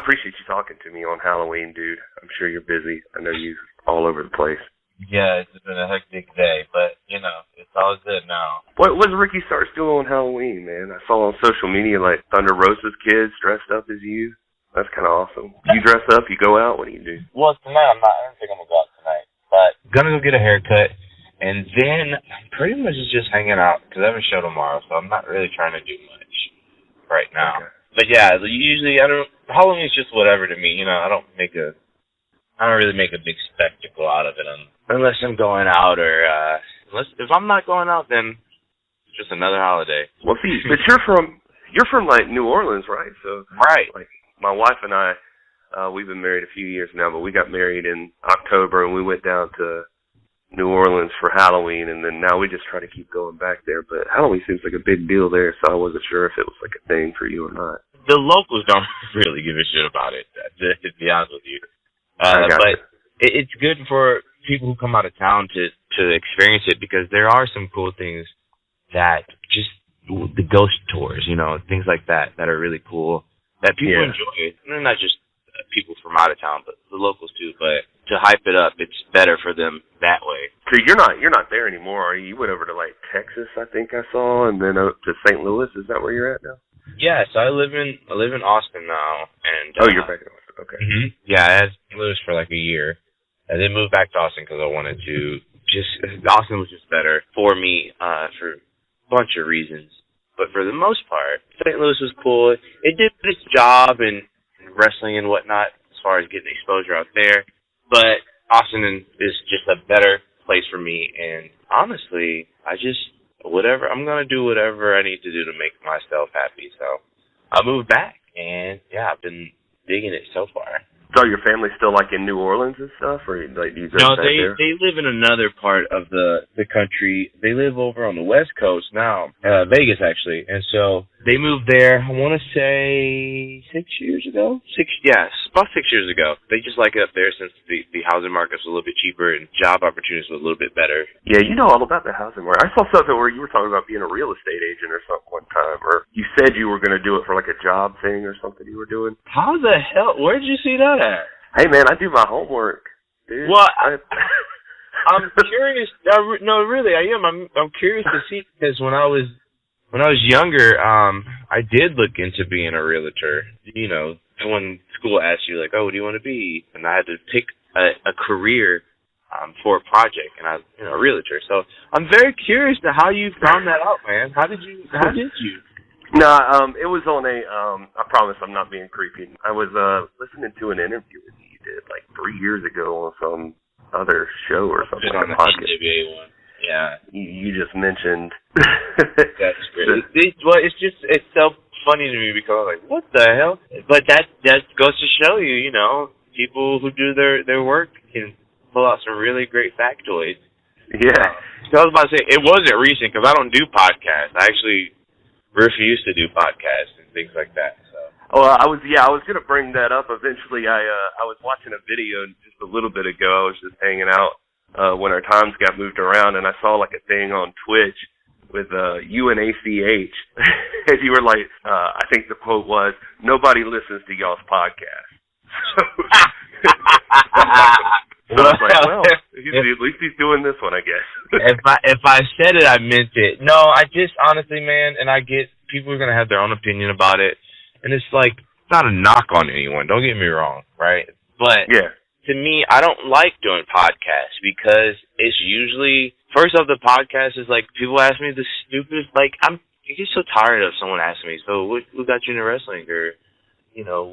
appreciate you talking to me on Halloween, dude. I'm sure you're busy. I know you're all over the place. Yeah, it's been a hectic day, but, it's all good now. What was Ricky Starks doing on Halloween, man? I saw on social media, like, Thunder Rosa's kids dressed up as you. That's kind of awesome. You dress up, you go out, what do you do? Well, tonight I don't think I'm going to go out tonight, but gonna go get a haircut, and then I'm pretty much just hanging out, because I have a show tomorrow, so I'm not really trying to do much right now. Okay. But yeah, usually Halloween's just whatever to me, I don't really make a big spectacle out of it unless I'm going out or if I'm not going out, then it's just another holiday. Well, see, but you're from like New Orleans, right? So right. Like my wife and I, we've been married a few years now, but we got married in October and we went down to New Orleans for Halloween, and then now we just try to keep going back there. But Halloween seems like a big deal there, so I wasn't sure if it was like a thing for you or not. The locals don't really give a shit about it, to be honest with you. But it's good for people who come out of town to experience it, because there are some cool things that just the ghost tours, things like that are really cool that people enjoy. And they're not just people from out of town, but the locals too. But to hype it up, it's better for them that way. So you're not there anymore, are you? You went over to like Texas, I think I saw, and then up to St. Louis. Is that where you're at now? Yeah, so I live in Austin now, and you're back in Austin. Okay. Mm-hmm. Yeah, I had Louis for like a year, and then moved back to Austin because I wanted to Austin was just better for me for a bunch of reasons. But for the most part, St. Louis was cool. It did its job in wrestling and whatnot as far as getting exposure out there. But Austin is just a better place for me, and honestly, I'm going to do whatever I need to do to make myself happy. So I moved back, and yeah, I've been digging it so far. So your family still like in New Orleans and stuff, or like you No, they live in another part of the country. They live over on the West Coast now, Vegas actually, and so they moved there. I want to say 6 years ago. About 6 years ago. They just like it up there since the housing market's a little bit cheaper and job opportunities were a little bit better. Yeah, you know all about the housing market. I saw something where you were talking about being a real estate agent or something one time, or you said you were going to do it for like a job thing or something you were doing. How the hell? Where did you see that at? Hey man, I do my homework, dude. Well, I'm curious. No, really, I am. I'm curious to see, because when I was younger, I did look into being a realtor. When school asked you like, "Oh, what do you want to be?" and I had to pick a career for a project, and I was a realtor. So I'm very curious to how you found that out, man. How did you? No, it was on I promise I'm not being creepy. I was listening to an interview that you did like 3 years ago on some other show or something. On the NWA one. Yeah. You just mentioned. That's great. It's so funny to me because I'm like, what the hell? But that goes to show you, people who do their work can pull out some really great factoids. Yeah. So I was about to say, it wasn't recent because I don't do podcasts. I actually refuse to do podcasts and things like that. So. Well, I was going to bring that up eventually. I was watching a video just a little bit ago. I was just hanging out when our times got moved around, and I saw like a thing on Twitch with you and ACH. And you were like, I think the quote was, "Nobody listens to y'all's podcast." So I was like, well, at least he's doing this one, I guess. If I said it, I meant it. No, I just honestly, man, and I get people are gonna have their own opinion about it, and it's like it's not a knock on anyone. Don't get me wrong, right? But yeah. To me, I don't like doing podcasts because it's usually first off the podcast is like people ask me the stupidest. Like I get so tired of someone asking me, so what got you into wrestling, or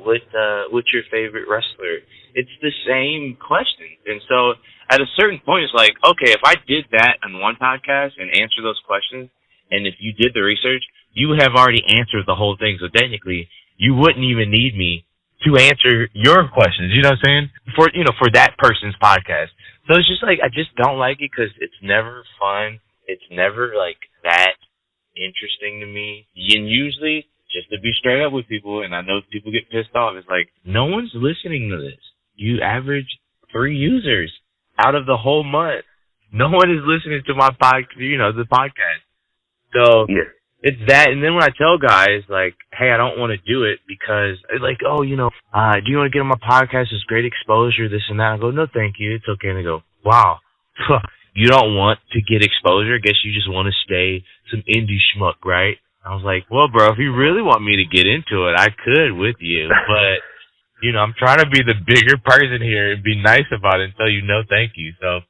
what's your favorite wrestler? It's the same question. And so at a certain point, it's like, okay, if I did that on one podcast and answer those questions, and if you did the research, you have already answered the whole thing. So technically, you wouldn't even need me to answer your questions. You know what I'm saying? For that person's podcast. So it's just like, I just don't like it because it's never fun. It's never like that interesting to me. And usually, just to be straight up with people, and I know people get pissed off, it's like, no one's listening to this. You average 3 users out of the whole month. No one is listening to my the podcast. So yeah. it's that. And then when I tell guys, like, hey, I don't want to do it because, like, oh, do you want to get on my podcast? It's great exposure, this and that. I go, no, thank you. It's okay. And they go, wow, you don't want to get exposure? I guess you just want to stay some indie schmuck, right? I was like, well, bro, if you really want me to get into it, I could with you. But, I'm trying to be the bigger person here and be nice about it and tell you no, thank you. So,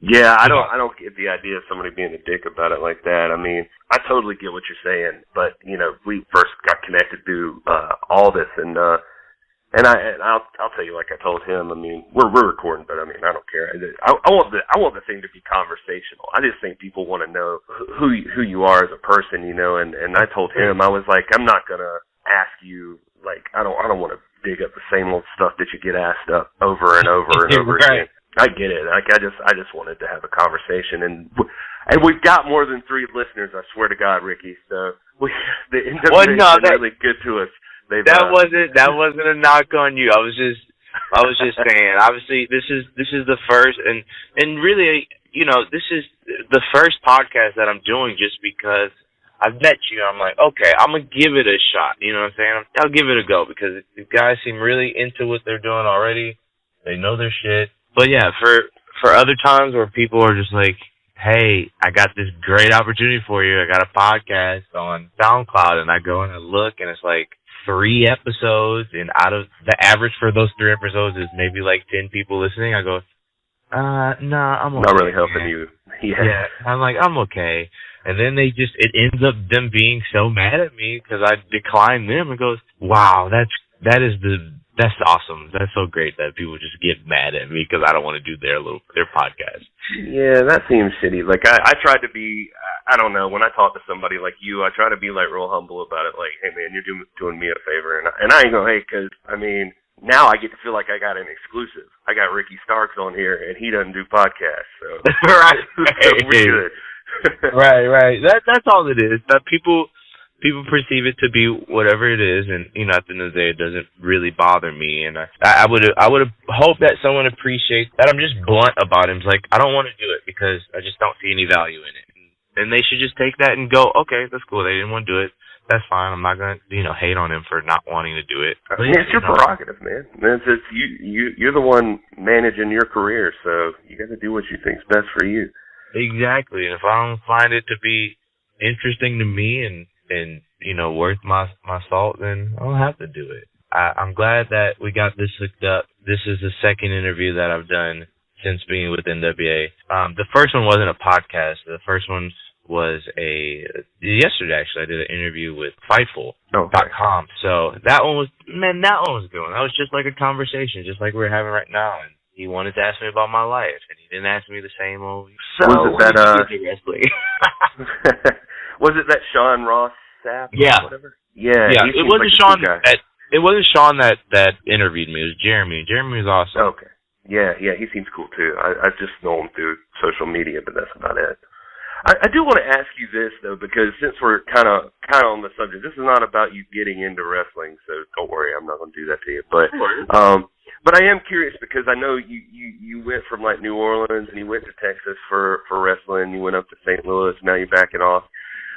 yeah, I don't get the idea of somebody being a dick about it like that. I mean, I totally get what you're saying, but we first got connected through all this, and I'll tell you, like I told him. I mean, we're recording, but I mean, I don't care. I want the thing to be conversational. I just think people want to know who you are as a person, And I told him, I was like, I'm not gonna ask you, like, I don't want to dig up the same old stuff that you get asked up over and over and over right. again. I get it. Like, I just wanted to have a conversation, and we've got more than 3 listeners. I swear to God, Ricky. So the NWA has been really good to us. That wasn't a knock on you. I was just saying. Obviously, this is the first, and really, this is the first podcast that I'm doing just because I've met you. I'm like, okay, I'm gonna give it a shot. You know what I'm saying? I'll give it a go because the guys seem really into what they're doing already. They know their shit. But yeah, for other times where people are just like, hey, I got this great opportunity for you. I got a podcast on SoundCloud, and I go and I look, and it's like 3 episodes, and out of the average for those 3 episodes is maybe like 10 people listening. I go, nah, I'm okay. Not really helping you. Yeah, I'm like, I'm okay. And then it ends up them being so mad at me because I decline them and goes, wow, that's awesome. That's so great that people just get mad at me because I don't want to do their podcast. Yeah, that seems shitty. Like, I tried to be, I don't know, when I talk to somebody like you, I try to be, like, real humble about it. Like, hey, man, you're doing me a favor. And I ain't going to hate because, I mean, now I get to feel like I got an exclusive. I got Ricky Starks on here, and he doesn't do podcasts. So, right. So we're good. right. That's all it is. That people perceive it to be whatever it is, and at the end of the day, it doesn't really bother me. And I would have hoped that someone appreciates that I'm just blunt about it. It's like, I don't want to do it because I just don't see any value in it. And they should just take that and go, okay, that's cool. They didn't want to do it. That's fine. I'm not gonna hate on them for not wanting to do it. I mean, it's your prerogative, man. It's you're the one managing your career, so you got to do what you think's best for you. Exactly. And if I don't find it to be interesting to me and worth my salt, then I don't have to do it. I'm glad that we got this hooked up. This is the second interview that I've done since being with NWA. The first one wasn't a podcast. The first one was yesterday, actually, I did an interview with Fightful.com. So that one was good. That was just like a conversation, just like we're having right now. And he wanted to ask me about my life, and he didn't ask me the same old. So was it that wrestling? Was it that Sean Ross Sapp? Yeah. Or whatever? Yeah. It wasn't Sean. It wasn't Sean that interviewed me. It was Jeremy. Jeremy was awesome. Okay. Yeah. He seems cool too. I just know him through social media, but that's about it. I do want to ask you this though, because since we're kind of on the subject, this is not about you getting into wrestling, so don't worry, I'm not going to do that to you. But I am curious because I know you went from like New Orleans and you went to Texas for wrestling. You went up to St. Louis. Now you're backing off.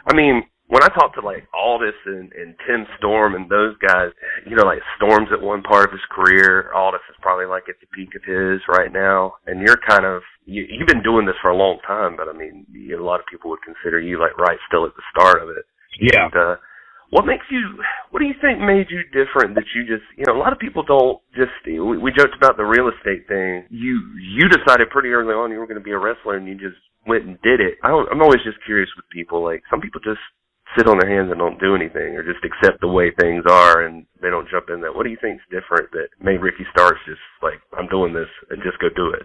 I mean, when I talk to like Aldis and Tim Storm and those guys, like Storm's at one part of his career. Aldis is probably like at the peak of his right now, and you're kind of you've been doing this for a long time. But I mean, a lot of people would consider you like right still at the start of it. Yeah. And, what do you think made you different that you just, a lot of people don't just, we joked about the real estate thing. You decided pretty early on you were going to be a wrestler and you just went and did it. I'm always just curious with people, like some people just sit on their hands and don't do anything or just accept the way things are and they don't jump in that. What do you think's different that made Ricky Starks just like, I'm doing this and just go do it?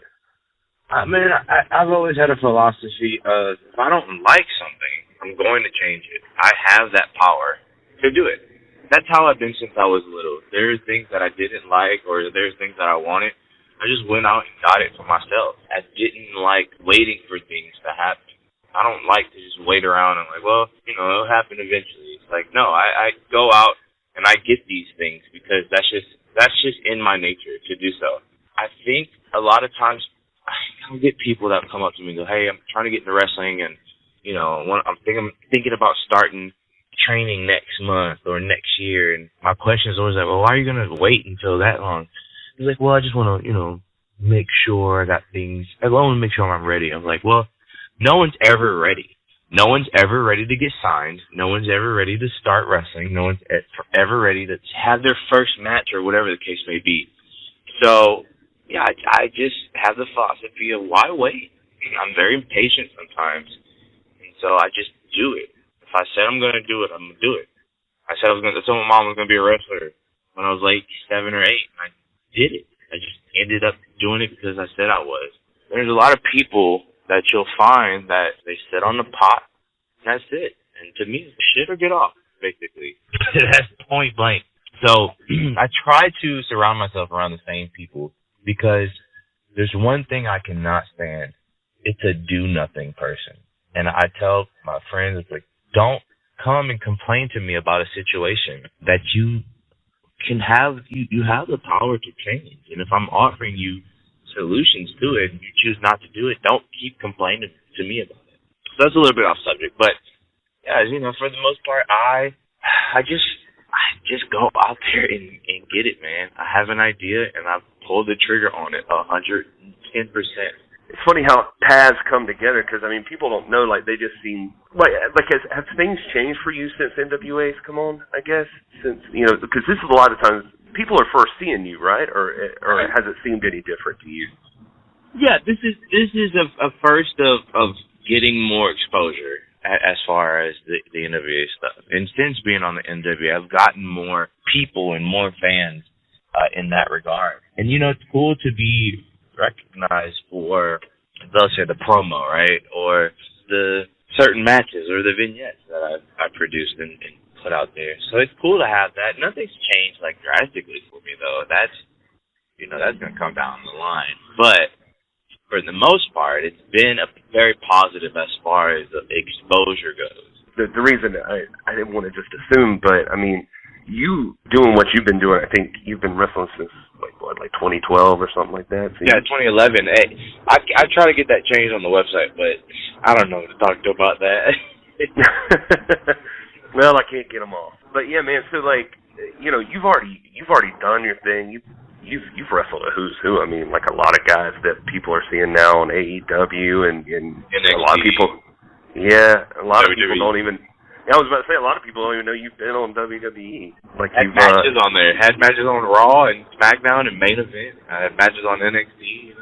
I mean, I've always had a philosophy of if I don't like something, I'm going to change it. I have that power to do it. That's how I've been since I was little. There's things that I didn't like or there's things that I wanted. I just went out and got it for myself. I didn't like waiting for things to happen. I don't like to just wait around and like, well, it'll happen eventually. It's like, no, I go out and I get these things because that's just in my nature to do so. I think a lot of times I get people that come up to me and go, hey, I'm trying to get into wrestling and, I'm thinking about starting. training next month or next year. And my question is always like, well, why are you going to wait until that long? He's like, well, I just want to, make sure I got things. I want to make sure I'm ready. I'm like, well, no one's ever ready. No one's ever ready to get signed. No one's ever ready to start wrestling. No one's ever ready to have their first match or whatever the case may be. So, yeah, I just have the philosophy of why wait? I'm very impatient sometimes. And so I just do it. If I said I'm going to do it, I'm going to do it. I said I told my mom I was going to be a wrestler when I was like 7 or 8, and I did it. I just ended up doing it because I said I was. There's a lot of people that you'll find that they sit on the pot, and that's it. And to me, it's shit or get off, basically. That's point blank. So I try to surround myself around the same people because there's one thing I cannot stand. It's a do-nothing person. And I tell my friends, it's like, don't come and complain to me about a situation that you can have. You have the power to change. And if I'm offering you solutions to it and you choose not to do it, don't keep complaining to me about it. So that's a little bit off subject. But, yeah, for the most part, I just go out there and get it, man. I have an idea, and I pull the trigger on it 110%. It's funny how paths come together because, people don't know. Like, they just seem like have things changed for you since NWA's come on, I guess? Since, because this is a lot of times people are first seeing you, right? Or has it seemed any different to you? Yeah, this is a first of getting more exposure as far as the NWA stuff. And since being on the NWA, I've gotten more people and more fans in that regard. And, it's cool to be recognized for, let's say, the promo, right? Or the certain matches or the vignettes that I produced and put out there. So it's cool to have that. Nothing's changed, drastically for me, though. That's going to come down the line. But for the most part, it's been a very positive as far as the exposure goes. The reason I didn't want to just assume, but, you doing what you've been doing, I think you've been wrestling since, 2012 or something like that? So yeah, 2011. Hey, I try to get that changed on the website, but I don't know to talk to about that. Well, I can't get them all. But, yeah, man, so, you've already done your thing. You've wrestled a who's who. A lot of guys that people are seeing now on AEW and NXT. A lot of people. Yeah, a lot of people WWE. don't even. I was about to say, a lot of people don't even know you've been on WWE. Had matches on there. Had matches on Raw and SmackDown and Main Event. I had matches on NXT,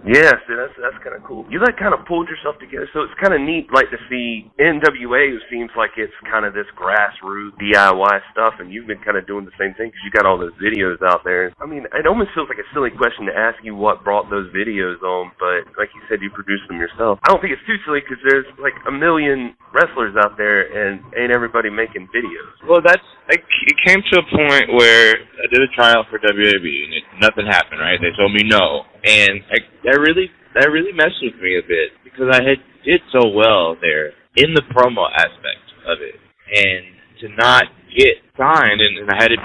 Yeah, see, that's kind of cool. You kind of pulled yourself together, so it's kind of neat, to see NWA, who seems like it's kind of this grassroots DIY stuff, and you've been kind of doing the same thing because you got all those videos out there. It almost feels like a silly question to ask you what brought those videos on, but like you said, you produced them yourself. I don't think it's too silly because there's a million wrestlers out there, and ain't everybody making videos. Well, it came to a point where I did a tryout for WAB, and nothing happened, right? They told me no. And that really messed with me a bit because I had did so well there in the promo aspect of it, and to not get signed, and I had it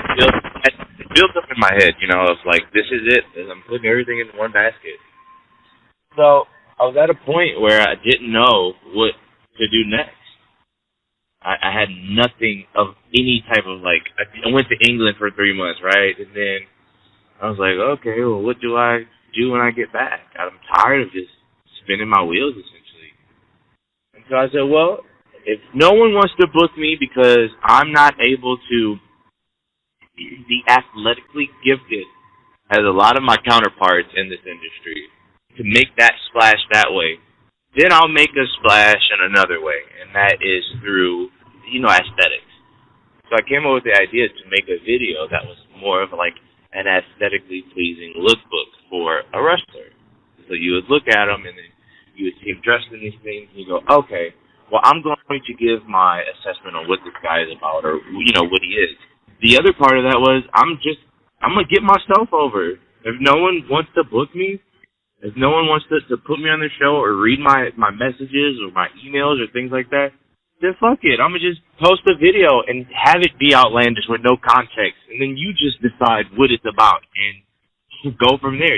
built up in my head, of this is it, and I'm putting everything in one basket. So I was at a point where I didn't know what to do next. I had nothing of any type of I went to England for 3 months, right, and then I was like, okay, well, what do I do when I get back? I'm tired of just spinning my wheels, essentially. And so I said, well, if no one wants to book me because I'm not able to be athletically gifted as a lot of my counterparts in this industry to make that splash that way, then I'll make a splash in another way, and that is through, aesthetics. So I came up with the idea to make a video that was more of an aesthetically pleasing lookbook for a wrestler. So you would look at them, and then you would see him dressed in these things, and you go, okay, well, I'm going to give my assessment on what this guy is about, or, what he is. The other part of that was, I'm going to get myself over. If no one wants to book me, if no one wants to put me on their show or read my messages or my emails or things like that, then fuck it. I'm going to just post a video and have it be outlandish with no context. And then you just decide what it's about and go from there,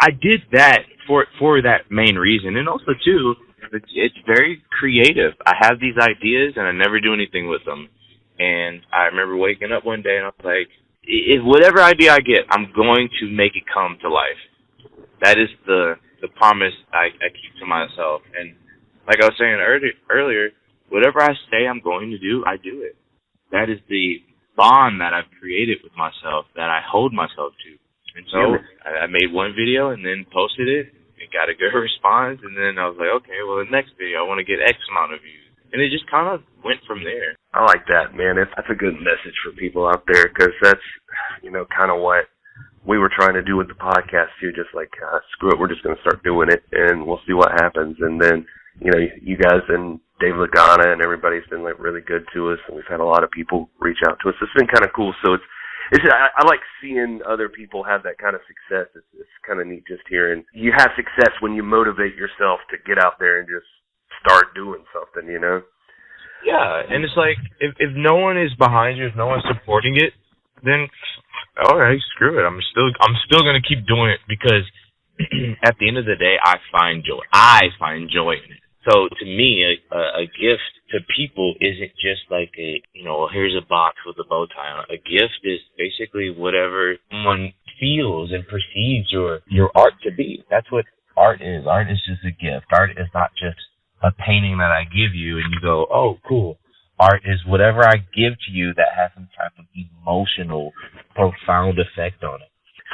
I did that for that main reason. And also, too, It's very creative. I have these ideas, and I never do anything with them. And I remember waking up one day, and I was like, if whatever idea I get, I'm going to make it come to life. That is the promise I keep to myself. And like I was saying earlier, whatever I say I'm going to do, I do it. That is the bond that I've created with myself, that I hold myself to. And so I made one video and then posted it and got a good response. And then I was like, okay, well, the next video, I want to get X amount of views. And it just kind of went from there. I like that, man. That's a good message for people out there, because that's, kind of what we were trying to do with the podcast too. Just like, screw it, we're just going to start doing it, and we'll see what happens. And then, you guys and Dave Lagana and everybody's been like really good to us, and we've had a lot of people reach out to us. It's been kind of cool. So I like seeing other people have that kind of success. It's kind of neat just hearing you have success when you motivate yourself to get out there and just start doing something, Yeah, and it's like, if no one is behind you, if no one's supporting it, then all right, screw it. I'm still gonna keep doing it, because at the end of the day, I find joy. In it. So to me, a gift to people isn't just like here's a box with a bow tie on it. A gift is basically whatever someone feels and perceives your art to be. That's what art is. Art is just a gift. Art is not just a painting that I give you and you go, oh, cool. Art is whatever I give to you that has some type of emotional, profound effect on it.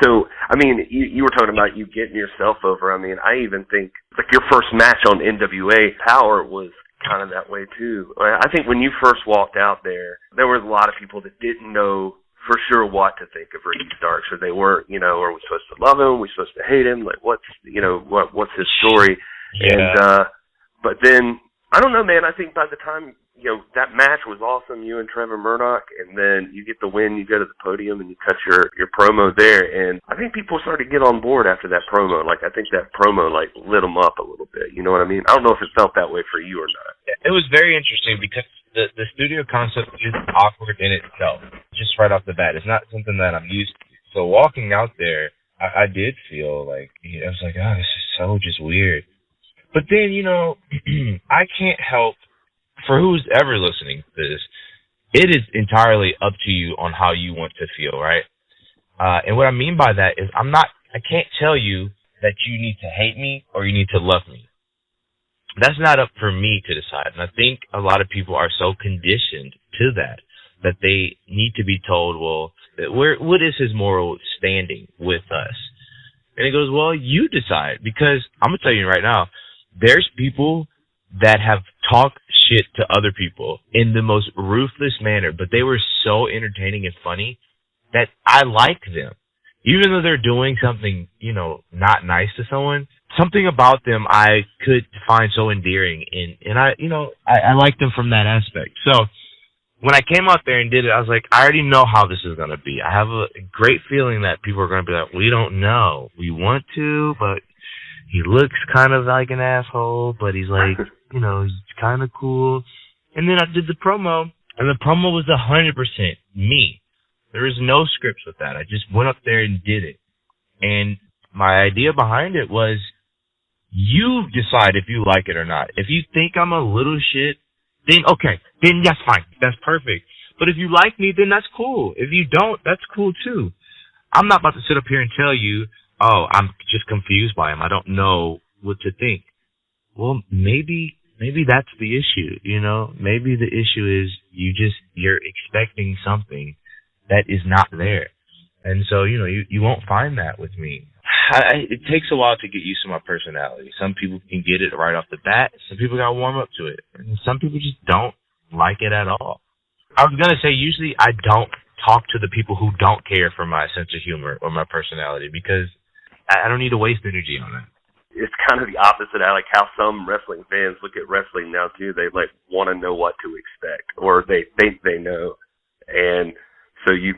So, you were talking about you getting yourself over. I even think, like, your first match on NWA Powerrr was kind of that way, too. I think when you first walked out there were a lot of people that didn't know for sure what to think of Ricky Starks, or they weren't, are we supposed to love him? Are we supposed to hate him? Like, what's his story? Yeah. And, but then, I don't know, man, I think by the time, that match was awesome, you and Trevor Murdoch, and then you get the win, you go to the podium, and you cut your promo there, and I think people started to get on board after that promo. Like, I think that promo, like, lit them up a little bit, you know what I mean? I don't know if it felt that way for you or not. It was very interesting, because the studio concept is awkward in itself, just right off the bat. It's not something that I'm used to. So walking out there, I did feel like, I was like, oh, this is so just weird. But then, I can't help, for who's ever listening to this, it is entirely up to you on how you want to feel, right? And what I mean by that is I can't tell you that you need to hate me or you need to love me. That's not up for me to decide. And I think a lot of people are so conditioned to that they need to be told, well, what is his moral standing with us? And it goes, well, you decide, because I'm going to tell you right now, there's people that have talked shit to other people in the most ruthless manner, but they were so entertaining and funny that I like them. Even though they're doing something, not nice to someone, something about them I could find so endearing, and I like them from that aspect. So when I came out there and did it, I was like, I already know how this is going to be. I have a great feeling that people are going to be like, we don't know. We want to, but he looks kind of like an asshole, but he's like, he's kind of cool. And then I did the promo, and the promo was 100% me. There was no scripts with that. I just went up there and did it. And my idea behind it was, you decide if you like it or not. If you think I'm a little shit, then okay, then that's fine. That's perfect. But if you like me, then that's cool. If you don't, that's cool too. I'm not about to sit up here and tell you, oh, I'm just confused by him. I don't know what to think. Well, maybe that's the issue, Maybe the issue is you're expecting something that is not there. And so, you won't find that with me. It takes a while to get used to my personality. Some people can get it right off the bat. Some people got to warm up to it. And some people just don't like it at all. I was going to say, usually I don't talk to the people who don't care for my sense of humor or my personality, because I don't need to waste energy on that. It's kind of the opposite. I like how some wrestling fans look at wrestling now too. They want to know what to expect, or they think they know, and so you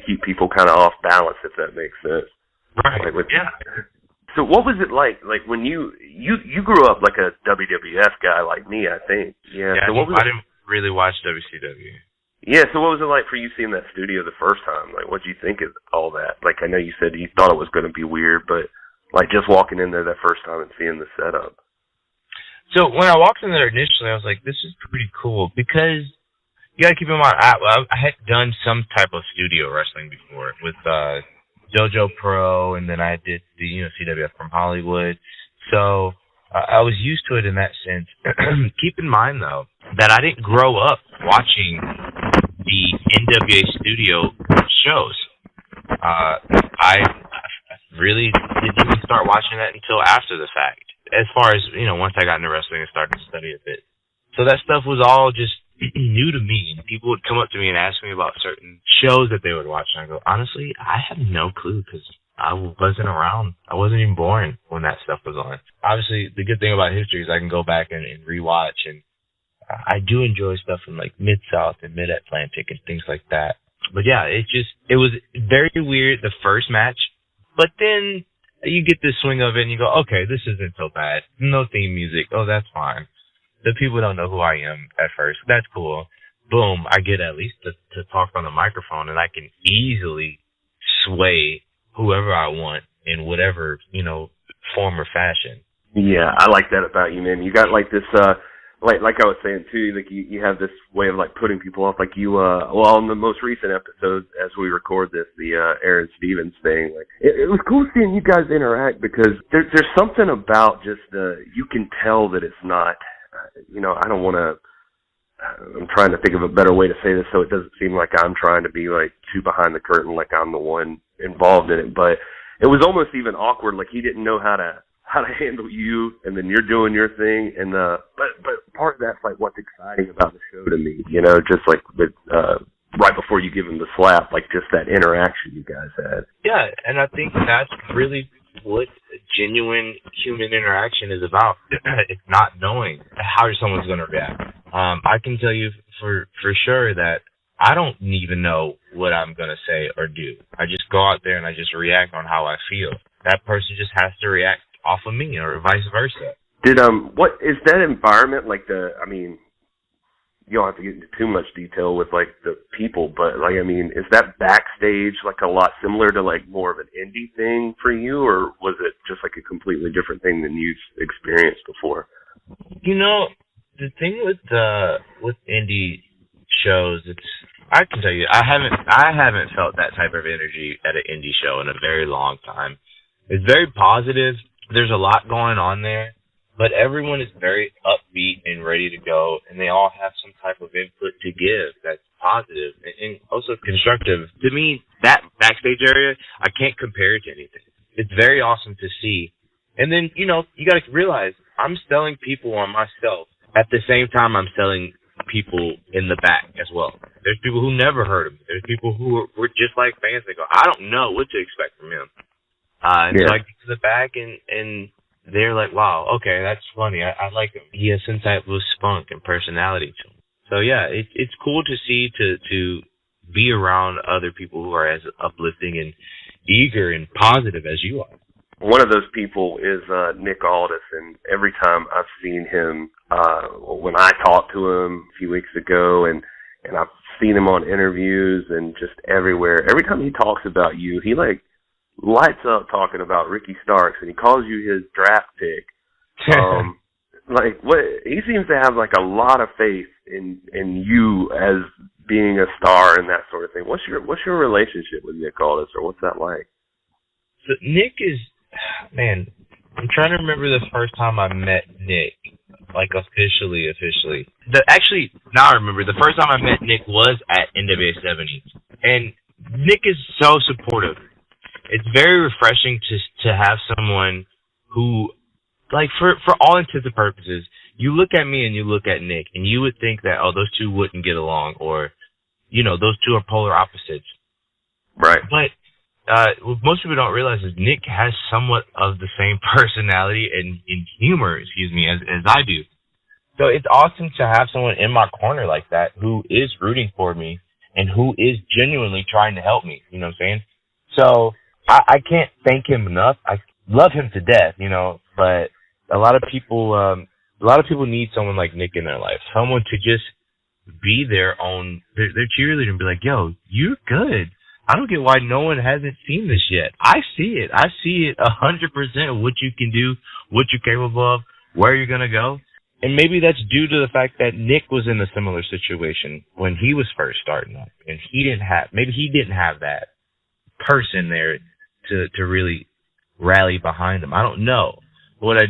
keep people kind of off balance, if that makes sense. Right. Yeah. So what was it like when you grew up like a WWF guy like me, I think. Yeah. Yeah. So I didn't really watch WCW. Yeah. So what was it like for you seeing that studio the first time? Like, what did you think of all that? Like, I know you said you thought it was going to be weird, but like just walking in there that first time and seeing the setup. So when I walked in there initially, I was like, this is pretty cool because you got to keep in mind, I had done some type of studio wrestling before with Dojo Pro, and then I did the CWF from Hollywood. So I was used to it in that sense. Keep in mind, though, that I didn't grow up watching the NWA studio shows. I really didn't even start watching that until after the fact. As far as, once I got into wrestling and started to study a bit. So that stuff was all just new to me. And people would come up to me and ask me about certain shows that they would watch. And I go, honestly, I have no clue because I wasn't around. I wasn't even born when that stuff was on. Obviously, the good thing about history is I can go back and rewatch. And I do enjoy stuff from like Mid-South and Mid-Atlantic and things like that. But yeah, it was very weird the first match. But then you get the swing of it and you go, okay, this isn't so bad. No theme music. Oh, that's fine. The people don't know who I am at first. That's cool. Boom, I get at least to talk on the microphone, and I can easily sway whoever I want in whatever, form or fashion. Yeah, I like that about you, man. You got like this, like I was saying too, like you have this way of like putting people off. Like you, on the most recent episode, as we record this, the Aaron Stevens thing, like it was cool seeing you guys interact because there's something about just you can tell that it's not, I don't want to. I'm trying to think of a better way to say this so it doesn't seem like I'm trying to be like too behind the curtain, like I'm the one involved in it. But it was almost even awkward, like he didn't know how to handle you, and then you're doing your thing, and but part of that's like what's exciting about the show to me, just like with right before you give him the slap, like just that interaction you guys had. Yeah, and I think that's really what genuine human interaction is about. It's not knowing how someone's going to react. I can tell you for sure that I don't even know what I'm going to say or do. I just go out there and I just react on how I feel. That person just has to react off of me or vice versa. Did what is that environment like? You don't have to get into too much detail with like the people, but like is that backstage like a lot similar to like more of an indie thing for you, or was it just like a completely different thing than you've experienced before? The thing with indie shows, I can tell you, I haven't felt that type of energy at an indie show in a very long time. It's very positive. There's a lot going on there, but everyone is very upbeat and ready to go, and they all have some type of input to give that's positive and also constructive. To me, that backstage area, I can't compare it to anything. It's very awesome to see. And then, you got to realize I'm selling people on myself at the same time I'm selling people in the back as well. There's people who never heard of me. There's people who were just like fans. They go, I don't know what to expect from him. So I get to the back and they're like, wow, okay, that's funny. I like him. He has some type of spunk and personality to him. So yeah, it's cool to see to be around other people who are as uplifting and eager and positive as you are. One of those people is Nick Aldis, and every time I've seen him, when I talked to him a few weeks ago, and I've seen him on interviews and just everywhere, every time he talks about you, he like lights up talking about Ricky Starks, and he calls you his draft pick. He seems to have like a lot of faith in you as being a star and that sort of thing. What's your relationship with Nick Aldis, or what's that like? So Nick is, man, I'm trying to remember the first time I met Nick, like officially. Actually, now I remember, the first time I met Nick was at NWA 70, and Nick is so supportive. It's very refreshing to have someone who, like, for all intents and purposes, you look at me and you look at Nick, and you would think that, oh, those two wouldn't get along, or, those two are polar opposites. Right. But what most people don't realize is Nick has somewhat of the same personality and humor, as I do. So it's awesome to have someone in my corner like that who is rooting for me and who is genuinely trying to help me. You know what I'm saying? So I can't thank him enough. I love him to death, but a lot of people need someone like Nick in their life, someone to just be their cheerleader and be like, yo, you're good. I don't get why no one hasn't seen this yet. I see it. 100% of what you can do, what you're capable of, where you're going to go. And maybe that's due to the fact that Nick was in a similar situation when he was first starting up, and he didn't have that person there to really rally behind him. I don't know. What I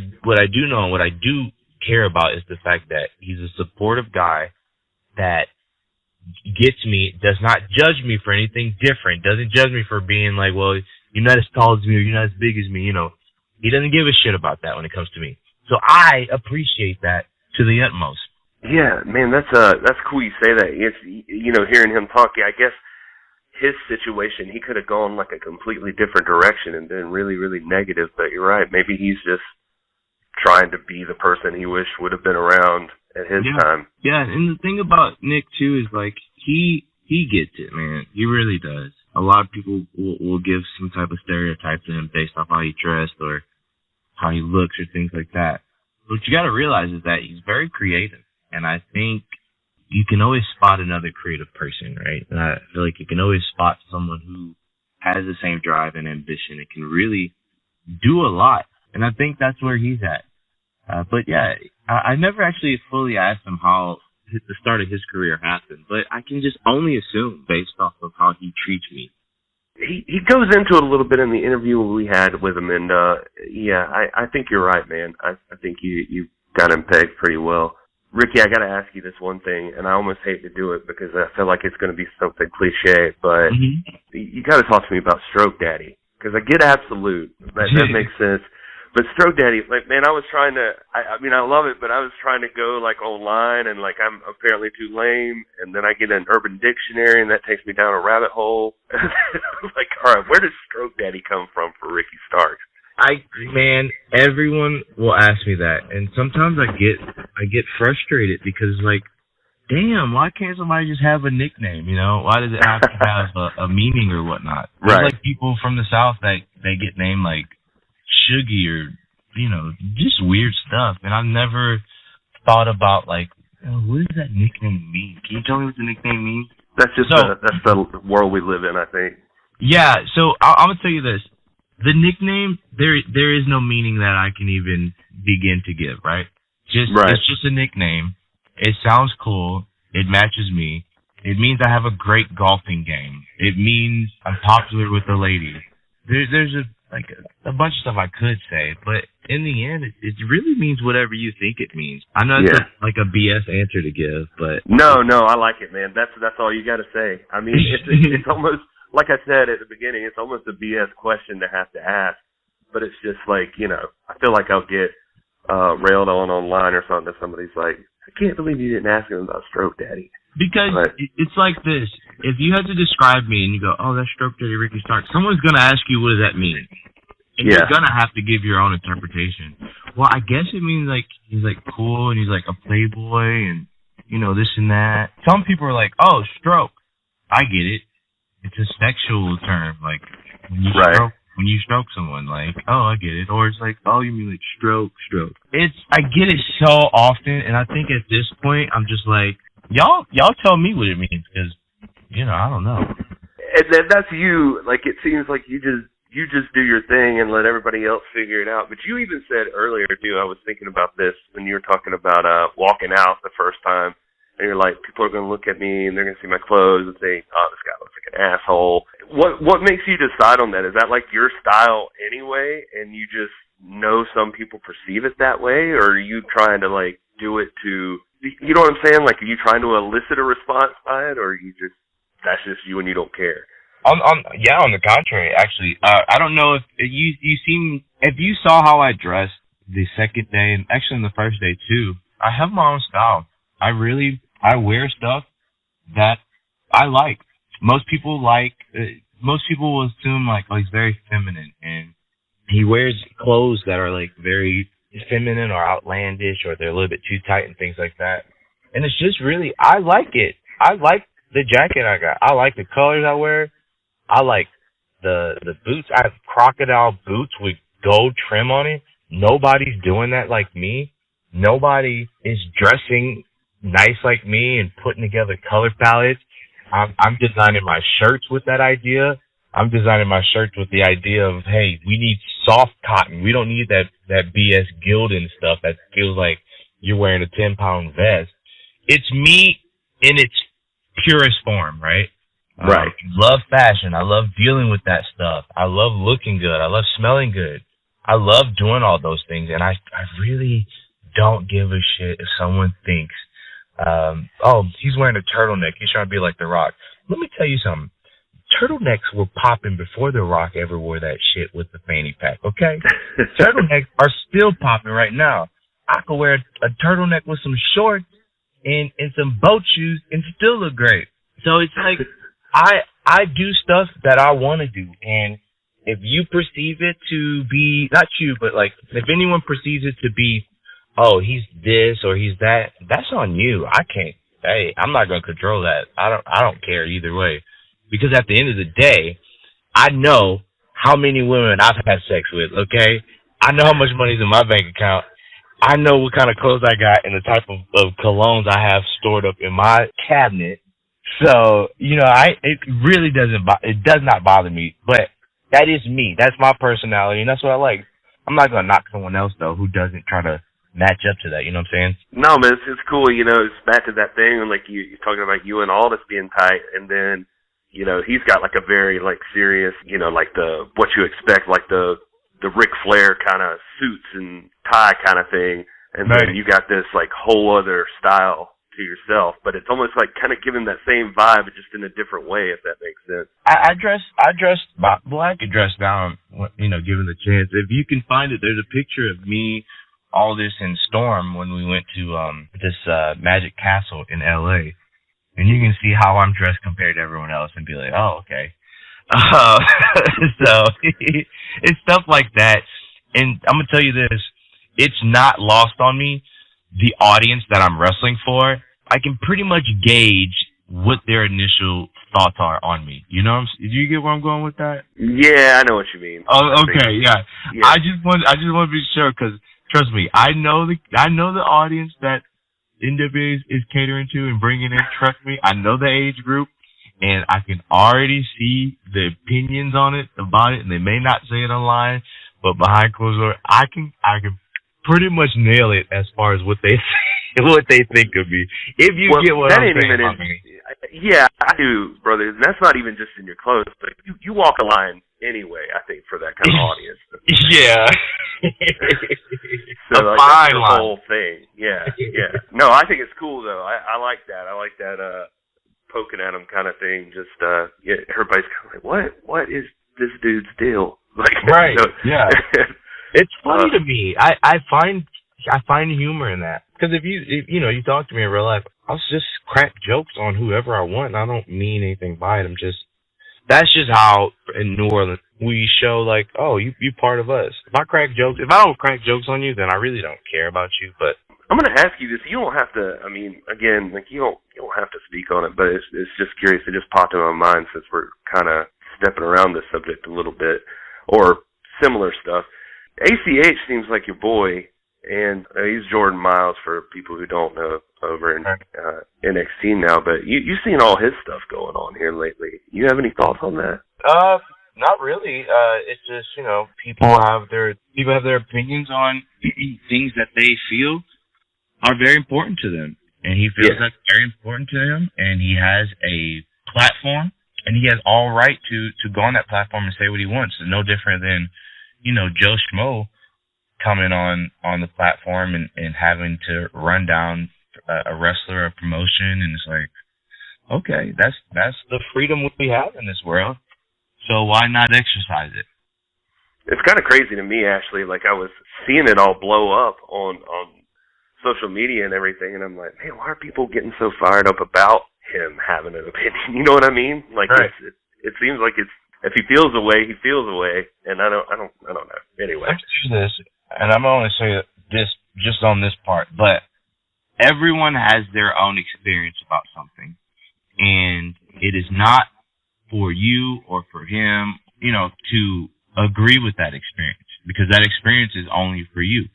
do know and what I do care about is the fact that he's a supportive guy that gets me, does not judge me for anything different, doesn't judge me for being like, well, you're not as tall as me or you're not as big as me, you know. He doesn't give a shit about that when it comes to me. So I appreciate that to the utmost. Yeah, man, that's cool you say that. It's, you know, hearing him talk, I guess his situation, he could have gone like a completely different direction and been really, really negative, but you're right. Maybe he's just trying to be the person he wished would have been around at his time. Yeah, and the thing about Nick, too, is like he gets it, man. He really does. A lot of people will give some type of stereotype to him based off how he dressed or how he looks or things like that. What you got to realize is that he's very creative, and I think you can always spot another creative person, right? And I feel like you can always spot someone who has the same drive and ambition and can really do a lot, and I think that's where he's at. But yeah, I never actually fully asked him how the start of his career happened, but I can just only assume based off of how he treats me. He goes into it a little bit in the interview we had with him, and yeah, I think you're right, man. I think you got him pegged pretty well. Ricky, I got to ask you this one thing, and I almost hate to do it because I feel like it's going to be something cliche, but you got to talk to me about Stroke Daddy, because I get absolute. That makes sense. But Stroke Daddy, like, man, I was trying to, I mean, I love it, but I was trying to go, like, online, and, like, I'm apparently too lame, and then I get an Urban Dictionary, and that takes me down a rabbit hole. Like, all right, where does Stroke Daddy come from for Ricky Starks? Man, everyone will ask me that, and sometimes I get frustrated because, like, damn, why can't somebody just have a nickname, you know? Why does it have to have a meaning or whatnot? There's, like, people from the South that they get named, like, Shuggy or, you know, just weird stuff. And I've never thought about, like, oh, what does that nickname mean? Can you tell me what the nickname means? That's just that's the world we live in, I think. Yeah, so I'm going to tell you this. The nickname, there is no meaning that I can even begin to give, right? It's just a nickname. It sounds cool. It matches me. It means I have a great golfing game. It means I'm popular with the ladies. There's a bunch of stuff I could say, but in the end, it really means whatever you think it means. I know it's like a BS answer to give, but no, I like it, man. That's all you got to say. I mean, it's almost like I said at the beginning. It's almost a BS question to have to ask, but it's just like, you know, I feel like I'll get railed on online or something. If somebody's like, I can't believe you didn't ask him about Stroke Daddy. Because it's like this. If you had to describe me and you go, oh, that's Stroke Daddy Ricky Starks, someone's going to ask you, what does that mean? And you're going to have to give your own interpretation. Well, I guess it means, like, he's, like, cool and he's, like, a playboy and, you know, this and that. Some people are like, oh, stroke. I get it. It's a sexual term. Like, when you stroke someone, like, oh, I get it. Or it's like, oh, you mean, like, stroke. I get it so often, and I think at this point, I'm just like, Y'all tell me what it means, because, you know, I don't know. And that's you. Like, it seems like you just do your thing and let everybody else figure it out. But you even said earlier, too, I was thinking about this when you were talking about walking out the first time, and you're like, people are going to look at me and they're going to see my clothes and think, oh, this guy looks like an asshole. What makes you decide on that? Is that like your style anyway, and you just know some people perceive it that way, or are you trying to, like, do it to... You know what I'm saying? Like, are you trying to elicit a response by it, or are you that's just you and you don't care? On the contrary, actually. I don't know if you saw how I dressed the second day, and actually on the first day too. I have my own style. I wear stuff that I like. Most people will assume, like, oh, he's very feminine, and he wears clothes that are, like, very feminine or outlandish, or they're a little bit too tight and things like that. And it's just really, I like it. I like the jacket I got. I like the colors I wear. I like the boots. I have crocodile boots with gold trim on it. Nobody's doing that like me. Nobody is dressing nice like me and putting together color palettes. I'm designing my shirts with that idea. I'm designing my shirts with the idea of, hey, we need soft cotton. We don't need that BS Gildan stuff that feels like you're wearing a 10-pound vest. It's me in its purest form, right? Right. I love fashion. I love dealing with that stuff. I love looking good. I love smelling good. I love doing all those things, and I really don't give a shit if someone thinks, oh, he's wearing a turtleneck. He's trying to be like The Rock. Let me tell you something. Turtlenecks were popping before The Rock ever wore that shit with the fanny pack, okay? Turtlenecks are still popping right now. I could wear a turtleneck with some shorts and some boat shoes and still look great. So it's like I do stuff that I want to do, and if you perceive it to be, not you, but like if anyone perceives it to be, oh, he's this or he's that, that's on you. I can't. Hey, I'm not gonna control that. I don't care either way, because at the end of the day, I know how many women I've had sex with. Okay, I know how much money's in my bank account. I know what kind of clothes I got and the type of colognes I have stored up in my cabinet. So, you know, it really does not bother me, but that is me. That's my personality, and that's what I like. I'm not going to knock someone else, though, who doesn't try to match up to that, you know what I'm saying? No, man, it's cool, you know, it's back to that thing, like you're talking about you and Aldous being tight, and then, you know, he's got like a very, like, serious, you know, like what you expect, like the Ric Flair kind of suits and tie kind of thing, and then you got this, like, whole other style to yourself, but it's almost like kind of giving that same vibe, but just in a different way, if that makes sense. I dress black and dress down, you know, given the chance. If you can find it, there's a picture of me, Aldous, and Storm when we went to this Magic Castle in LA, and you can see how I'm dressed compared to everyone else and be like, oh, okay. So it's stuff like that, and I'm gonna tell you this, it's not lost on me, the audience that I'm wrestling for. I can pretty much gauge what their initial thoughts are on me. You know, do you get where I'm going with that? Yeah, I know what you mean. Oh, okay, yeah. I just want to be sure, because trust me, I know the audience that NWA is catering to and bringing in. Trust me, I know the age group, and I can already see the opinions on it about it, and they may not say it online, but behind closed doors, I can pretty much nail it as far as what they think of me. If you get what I'm saying. Yeah, I do, brother. And that's not even just in your clothes, but you walk a line anyway, I think, for that kind of audience. Yeah. So like, that's the whole thing. Yeah. No, I think it's cool though. I like that. I like that poking at them kind of thing. Just everybody's kind of like, what is this dude's deal? Like, right. Yeah. It's funny to me. I find humor in that, because if you know, you talk to me in real life, I'll just crack jokes on whoever I want, and I don't mean anything by it. That's just how in New Orleans we show, like, oh, you part of us. If I don't crack jokes on you, then I really don't care about you. But I'm going to ask you this. You don't have to. I mean, again, like you don't have to speak on it, but it's just curious. It just popped in my mind since we're kind of stepping around this subject a little bit, or similar stuff. ACH seems like your boy, and he's Jordan Miles for people who don't know, over in NXT now. But you've seen all his stuff going on here lately. You have any thoughts on that? Not really. It's just, you know, people have their opinions on things that they feel are very important to them, and he feels that's very important to him, and he has a platform, and he has all right to go on that platform and say what he wants. It's no different than, you know, Joe Schmo coming on the platform and having to run down a wrestler, a promotion, and it's like, okay, that's the freedom we have in this world, so why not exercise it? It's kind of crazy to me, actually. Like, I was seeing it all blow up on social media and everything, and I'm like, man, why are people getting so fired up about him having an opinion? You know what I mean? Like, right. It seems like it's, if he feels a way, he feels a way, and I don't know. Anyway, let's do this, and I'm going to say this just on this part, but everyone has their own experience about something, and it is not for you or for him, you know, to agree with that experience, because that experience is only for you.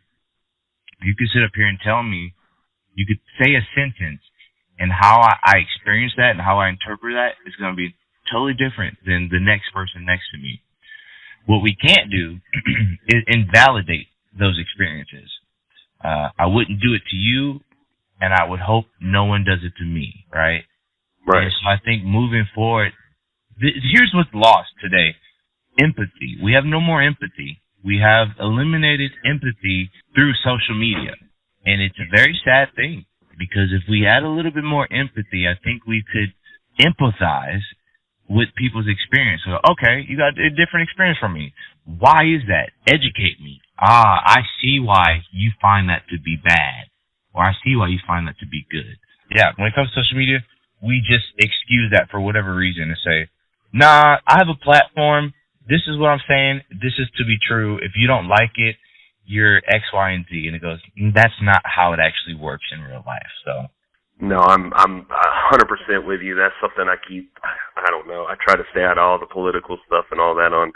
You could sit up here and tell me, you could say a sentence, and how I experience that and how I interpret that is going to be totally different than the next person next to me. What we can't do is invalidate those experiences. I wouldn't do it to you, and I would hope no one does it to me, right? Right. And so I think moving forward, here's what's lost today. Empathy. We have no more empathy. We have eliminated empathy through social media. And it's a very sad thing, because if we had a little bit more empathy, I think we could empathize with people's experience. So, okay, you got a different experience from me. Why is that? Educate me. I see why you find that to be bad, or I see why you find that to be good. Yeah, when it comes to social media, we just excuse that for whatever reason and say, nah, I have a platform. This is what I'm saying. This is to be true. If you don't like it, you're X, Y, and Z. And it goes, that's not how it actually works in real life. So. No, I'm 100% with you. That's something I don't know. I try to stay out of all the political stuff and all that on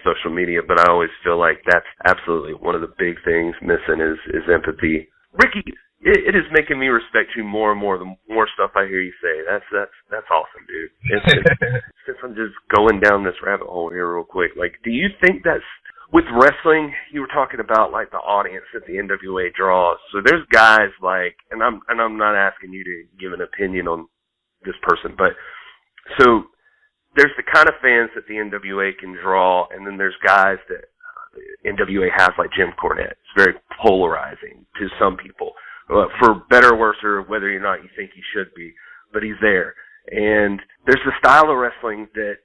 social media, but I always feel like that's absolutely one of the big things missing is empathy. Ricky, it is making me respect you more and more the more stuff I hear you say. That's awesome, dude. Since I'm just going down this rabbit hole here real quick, like, do you think that's with wrestling? You were talking about like the audience that the NWA draws. So there's guys like, and I'm not asking you to give an opinion on this person, but so there's the kind of fans that the NWA can draw, and then there's guys that NWA has, like Jim Cornette. It's very polarizing to some people, for better or worse, or whether or not you think he should be, but he's there. And there's the style of wrestling that,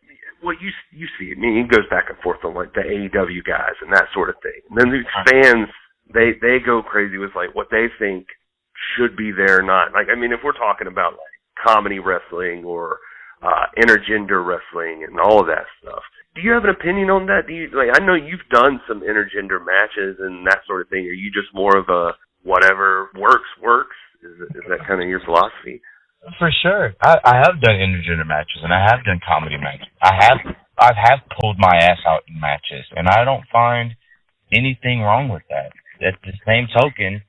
well, you see it. I mean, it goes back and forth on like the AEW guys and that sort of thing. And then these fans, they go crazy with like what they think should be there or not. Like, I mean, if we're talking about like comedy wrestling or intergender wrestling and all of that stuff, do you have an opinion on that? Do you, like, I know you've done some intergender matches and that sort of thing. Are you just more of a whatever works? Is that kind of your philosophy? For sure. I have done intergender matches, and I have done comedy matches. I have pulled my ass out in matches, and I don't find anything wrong with that. At the same token,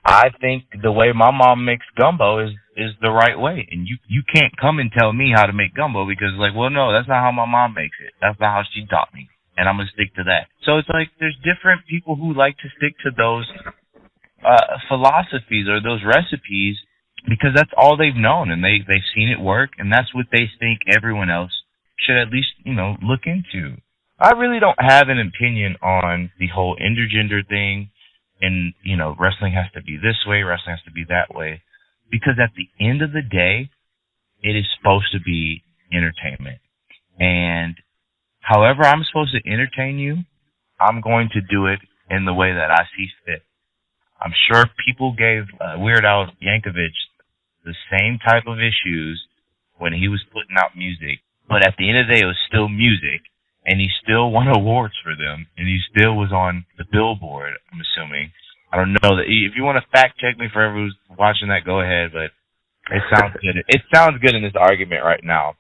I think the way my mom makes gumbo is the right way. And you can't come and tell me how to make gumbo, because, like, well, no, that's not how my mom makes it. That's not how she taught me, and I'm going to stick to that. So it's like there's different people who like to stick to those philosophies or those recipes, because that's all they've known, and they've seen it work, and that's what they think everyone else should at least, look into. I really don't have an opinion on the whole intergender thing, and, wrestling has to be this way, wrestling has to be that way, because at the end of the day, it is supposed to be entertainment. And however I'm supposed to entertain you, I'm going to do it in the way that I see fit. I'm sure people gave Weird Al Yankovic the same type of issues when he was putting out music, but at the end of the day, it was still music, and he still won awards for them, and he still was on the Billboard, I'm assuming. I don't know. If you want to fact check me for everyone who's watching that, go ahead, but it sounds good. It sounds good in this argument right now.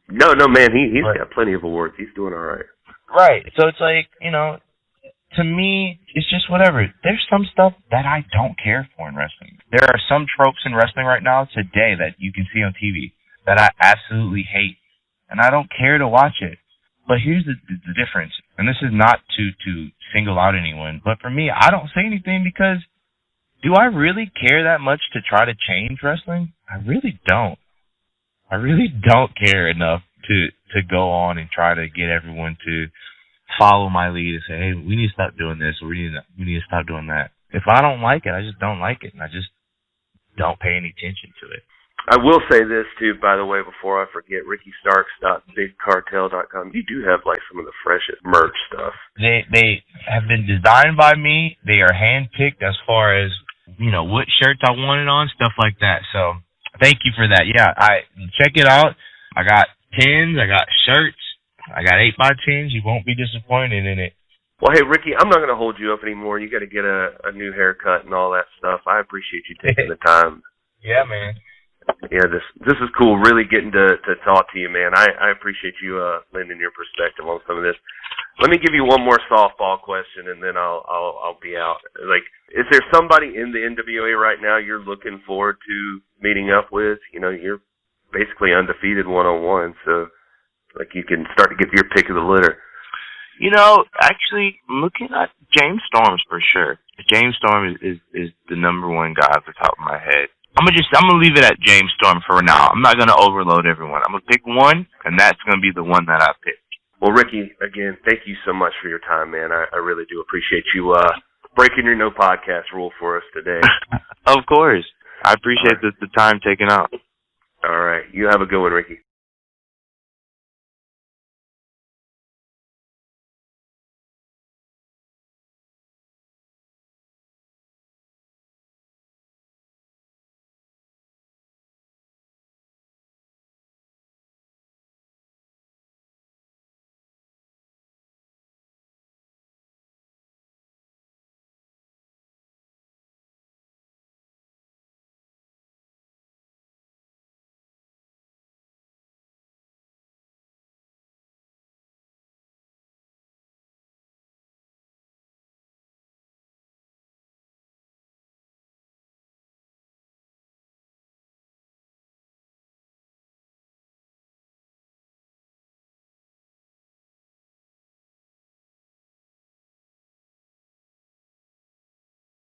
No, man, he's got plenty of awards. He's doing all right. Right. So it's like, to me, it's just whatever. There's some stuff that I don't care for in wrestling. There are some tropes in wrestling right now today that you can see on TV that I absolutely hate, and I don't care to watch it. But here's the difference, and this is not to single out anyone, but for me, I don't say anything because do I really care that much to try to change wrestling? I really don't. I really don't care enough to go on and try to get everyone to follow my lead and say, hey, we need to stop doing this, or we need to stop doing that. If I don't like it, I just don't like it, and I just don't pay any attention to it. I will say this, too, by the way, before I forget, RickyStarks.BigCartel.com. You do have, like, some of the freshest merch stuff. They have been designed by me. They are hand-picked as far as, what shirts I wanted on, stuff like that. So thank you for that. Yeah, check it out. I got pins. I got shirts. I got 8x10s. You won't be disappointed in it. Well, hey, Ricky, I'm not going to hold you up anymore. You got to get a new haircut and all that stuff. I appreciate you taking the time. Yeah, man. Yeah, this is cool. Really getting to talk to you, man. I appreciate you lending your perspective on some of this. Let me give you one more softball question, and then I'll be out. Like, is there somebody in the NWA right now you're looking forward to meeting up with? You're basically undefeated one-on-one, so like you can start to get your pick of the litter. Actually, looking at James Storms for sure. James Storm is the number one guy off the top of my head. I'm gonna leave it at James Storm for now. I'm not gonna overload everyone. I'm gonna pick one, and that's gonna be the one that I pick. Well, Ricky, again, thank you so much for your time, man. I really do appreciate you breaking your no podcast rule for us today. Of course. I appreciate the time taken out. All right. You have a good one, Ricky.